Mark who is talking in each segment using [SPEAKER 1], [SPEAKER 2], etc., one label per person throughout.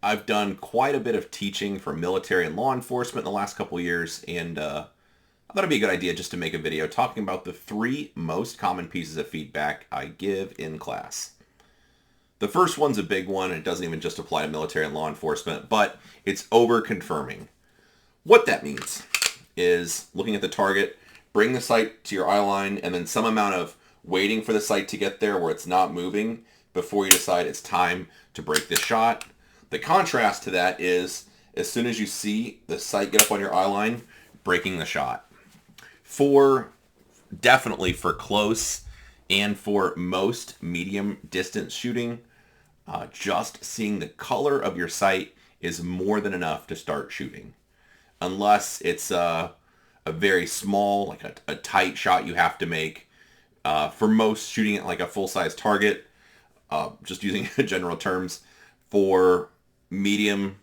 [SPEAKER 1] I've done quite a bit of teaching for military and law enforcement in the last couple of years, and I thought it'd be a good idea just to make a video talking about the three most common pieces of feedback I give in class. The first one's a big one, and it doesn't even just apply to military and law enforcement, but it's over-confirming. What that means is looking at the target, bring the sight to your eye line, and then some amount of waiting for the sight to get there where it's not moving before you decide it's time to break the shot. The contrast to that is as soon as you see the sight get up on your eye line, breaking the shot. Definitely for close and for most medium distance shooting, just seeing the color of your sight is more than enough to start shooting. Unless it's a very small, like a tight shot you have to make. For most, shooting at like a full-size target, just using general terms, for medium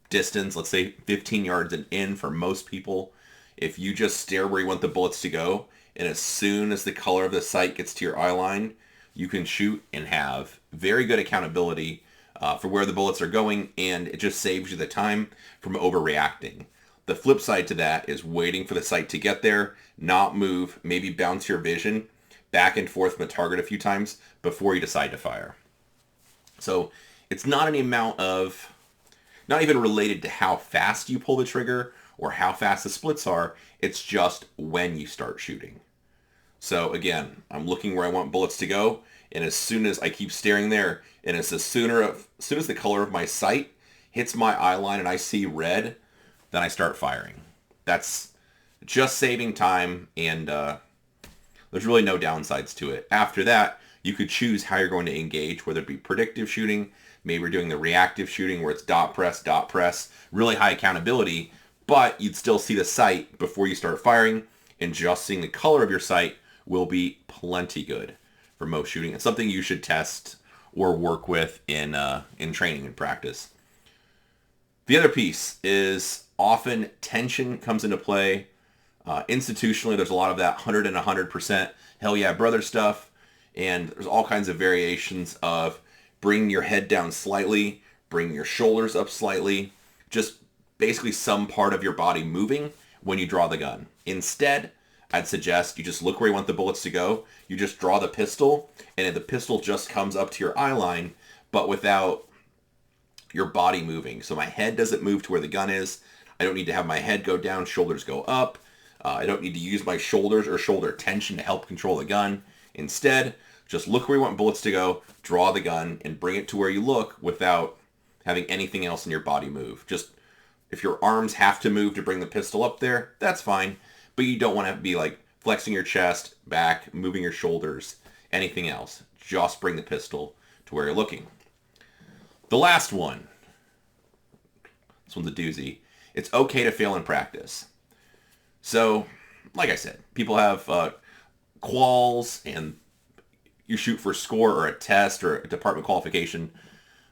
[SPEAKER 1] distance, let's say 15 yards and in for most people, if you just stare where you want the bullets to go, and as soon as the color of the sight gets to your eye line, you can shoot and have very good accountability for where the bullets are going, and it just saves you the time from overreacting. The flip side to that is waiting for the sight to get there, not move, maybe bounce your vision back and forth from the target a few times before you decide to fire. So it's not any amount of, not even related to how fast you pull the trigger or how fast the splits are. It's just when you start shooting. So again, I'm looking where I want bullets to go, and as soon as I keep staring there, and as soon as the color of my sight hits my eye line and I see red, then I start firing. That's just saving time, and there's really no downsides to it. After that, you could choose how you're going to engage, whether it be predictive shooting, maybe we're doing the reactive shooting where it's dot press, really high accountability, but you'd still see the sight before you start firing, and just seeing the color of your sight will be plenty good for most shooting. It's something you should test or work with in training and practice. The other piece is often tension comes into play. Institutionally, there's a lot of that 100 and 100% hell yeah brother stuff, and there's all kinds of variations of bringing your head down slightly, bringing your shoulders up slightly, just basically some part of your body moving when you draw the gun. Instead, I'd suggest you just look where you want the bullets to go. You just draw the pistol, and the pistol just comes up to your eye line, but without your body moving. So my head doesn't move to where the gun is. I don't need to have my head go down, shoulders go up. I don't need to use my shoulders or shoulder tension to help control the gun. Instead, just look where you want bullets to go, draw the gun, and bring it to where you look without having anything else in your body move. Just if your arms have to move to bring the pistol up there, that's fine. But you don't want to be like flexing your chest, back, moving your shoulders, anything else. Just bring the pistol to where you're looking. The last one, this one's a doozy. It's okay to fail in practice. So, like I said, people have quals, and you shoot for a score or a test or a department qualification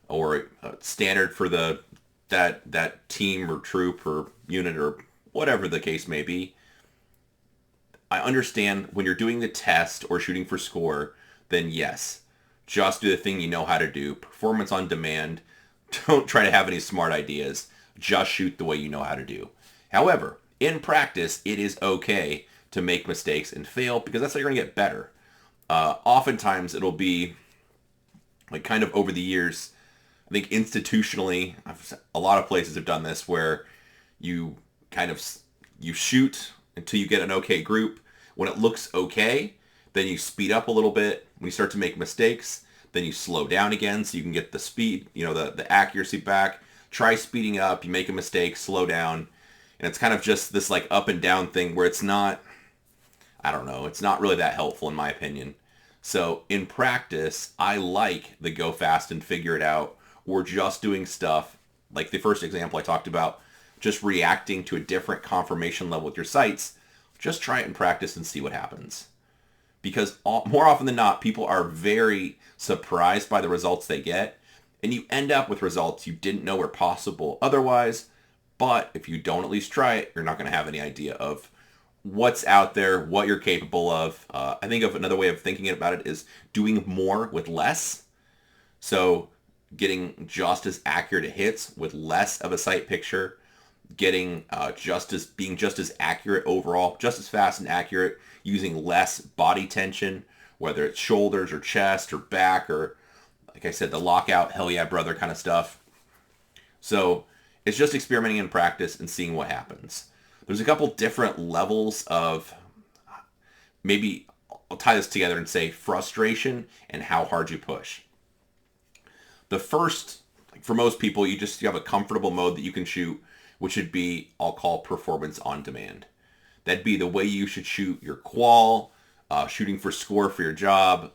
[SPEAKER 1] or a standard for that team or troop or unit or whatever the case may be. I understand when you're doing the test or shooting for score, then yes, just do the thing you know how to do. Performance on demand. Don't try to have any smart ideas. Just shoot the way you know how to do. However, in practice, it is okay to make mistakes and fail because that's how you're going to get better. Oftentimes, it'll be like kind of over the years, I think institutionally, a lot of places have done this where you shoot until you get an okay group. When it looks okay, then you speed up a little bit. When you start to make mistakes, then you slow down again so you can get the speed, the accuracy back. Try speeding up, you make a mistake, slow down. And it's kind of just this like up and down thing where it's not, I don't know, it's not really that helpful in my opinion. So in practice, I like the go fast and figure it out, or just doing stuff like the first example I talked about, just reacting to a different confirmation level with your sights. Just try it in practice and see what happens. Because more often than not, people are very surprised by the results they get, and you end up with results you didn't know were possible otherwise. But if you don't at least try it, you're not going to have any idea of what's out there, what you're capable of. I think of another way of thinking about it is doing more with less. So getting just as accurate hits with less of a sight picture, getting being just as accurate overall, just as fast and accurate, using less body tension, whether it's shoulders or chest or back or, like I said, the lockout, hell yeah, brother kind of stuff. So it's just experimenting in practice and seeing what happens. There's a couple different levels of, maybe I'll tie this together and say frustration and how hard you push. The first, like for most people, you have a comfortable mode that you can shoot, which would be, I'll call performance on demand. That'd be the way you should shoot your qual, shooting for score for your job.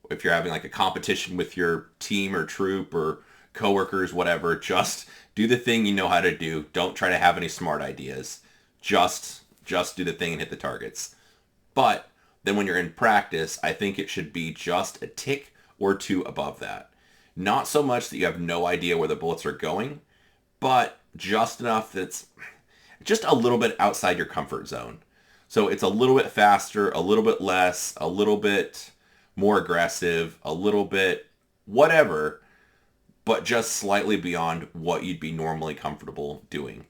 [SPEAKER 1] If you're having like a competition with your team or troop or coworkers, whatever, just do the thing you know how to do. Don't try to have any smart ideas. Just do the thing and hit the targets. But then when you're in practice, I think it should be just a tick or two above that. Not so much that you have no idea where the bullets are going, but just enough that's just a little bit outside your comfort zone. So it's a little bit faster, a little bit less, a little bit more aggressive, a little bit whatever, but just slightly beyond what you'd be normally comfortable doing.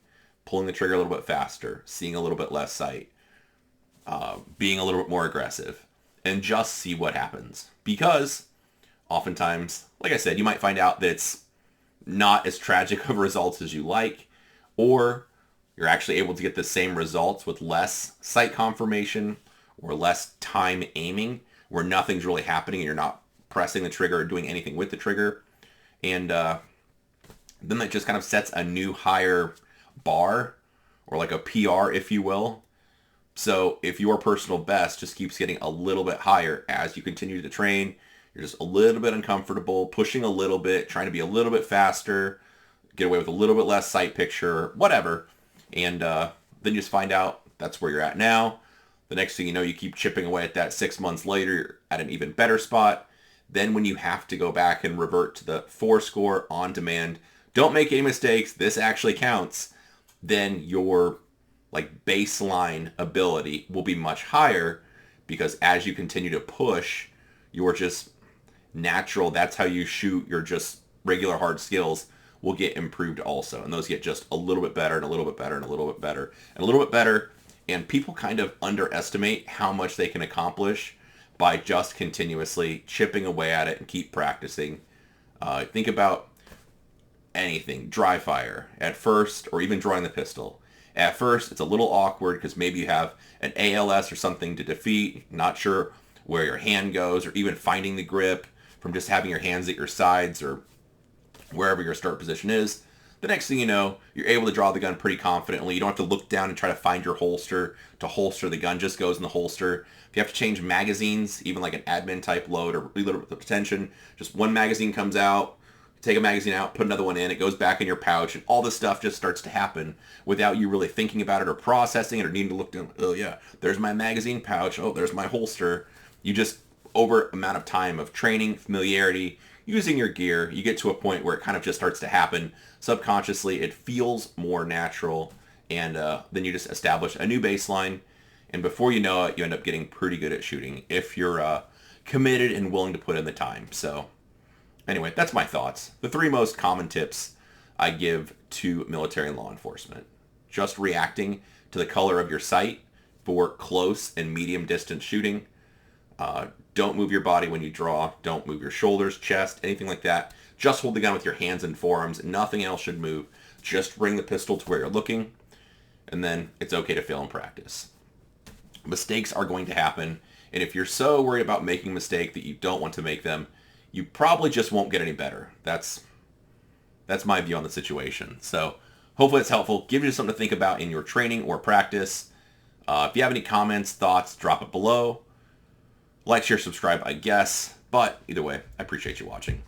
[SPEAKER 1] Pulling the trigger a little bit faster, seeing a little bit less sight, being a little bit more aggressive, and just see what happens. Because oftentimes, like I said, you might find out that it's not as tragic of results as you like, or you're actually able to get the same results with less sight confirmation or less time aiming, where nothing's really happening and you're not pressing the trigger or doing anything with the trigger. And then that just kind of sets a new higher bar, or like a PR, if you will. So if your personal best just keeps getting a little bit higher as you continue to train, you're just a little bit uncomfortable, pushing a little bit, trying to be a little bit faster, get away with a little bit less sight picture, whatever. And then you just find out that's where you're at now. The next thing you know, you keep chipping away at that 6 months later, you're at an even better spot. Then when you have to go back and revert to the 4 score on demand, don't make any mistakes, this actually counts, then your like baseline ability will be much higher, because as you continue to push, you're just natural, that's how you shoot, your just regular hard skills will get improved also. And those get just a little bit better and a little bit better and a little bit better and a little bit better. And people kind of underestimate how much they can accomplish by just continuously chipping away at it and keep practicing. Think about anything, dry fire at first, or even drawing the pistol. At first, it's a little awkward because maybe you have an ALS or something to defeat, not sure where your hand goes, or even finding the grip from just having your hands at your sides or wherever your start position is. The next thing you know, you're able to draw the gun pretty confidently. You don't have to look down and try to find your holster to holster. The gun just goes in the holster. If you have to change magazines, even like an admin type load or reload with tension, just one magazine comes out, take a magazine out, put another one in, it goes back in your pouch, and all this stuff just starts to happen without you really thinking about it or processing it or needing to look down. Oh yeah, there's my magazine pouch. Oh, there's my holster. You just, over amount of time of training, familiarity, using your gear, you get to a point where it kind of just starts to happen subconsciously. It feels more natural, and then you just establish a new baseline, and before you know it, you end up getting pretty good at shooting if you're committed and willing to put in the time. So anyway, that's my thoughts. The 3 most common tips I give to military and law enforcement. Just reacting to the color of your sight for close and medium distance shooting. Don't move your body when you draw. Don't move your shoulders, chest, anything like that. Just hold the gun with your hands and forearms. Nothing else should move. Just bring the pistol to where you're looking, and then it's okay to fail in practice. Mistakes are going to happen, and if you're so worried about making a mistake that you don't want to make them, you probably just won't get any better. That's my view on the situation. So hopefully it's helpful. Give you something to think about in your training or practice. If you have any comments, thoughts, drop it below. Like, share, subscribe, I guess. But either way, I appreciate you watching.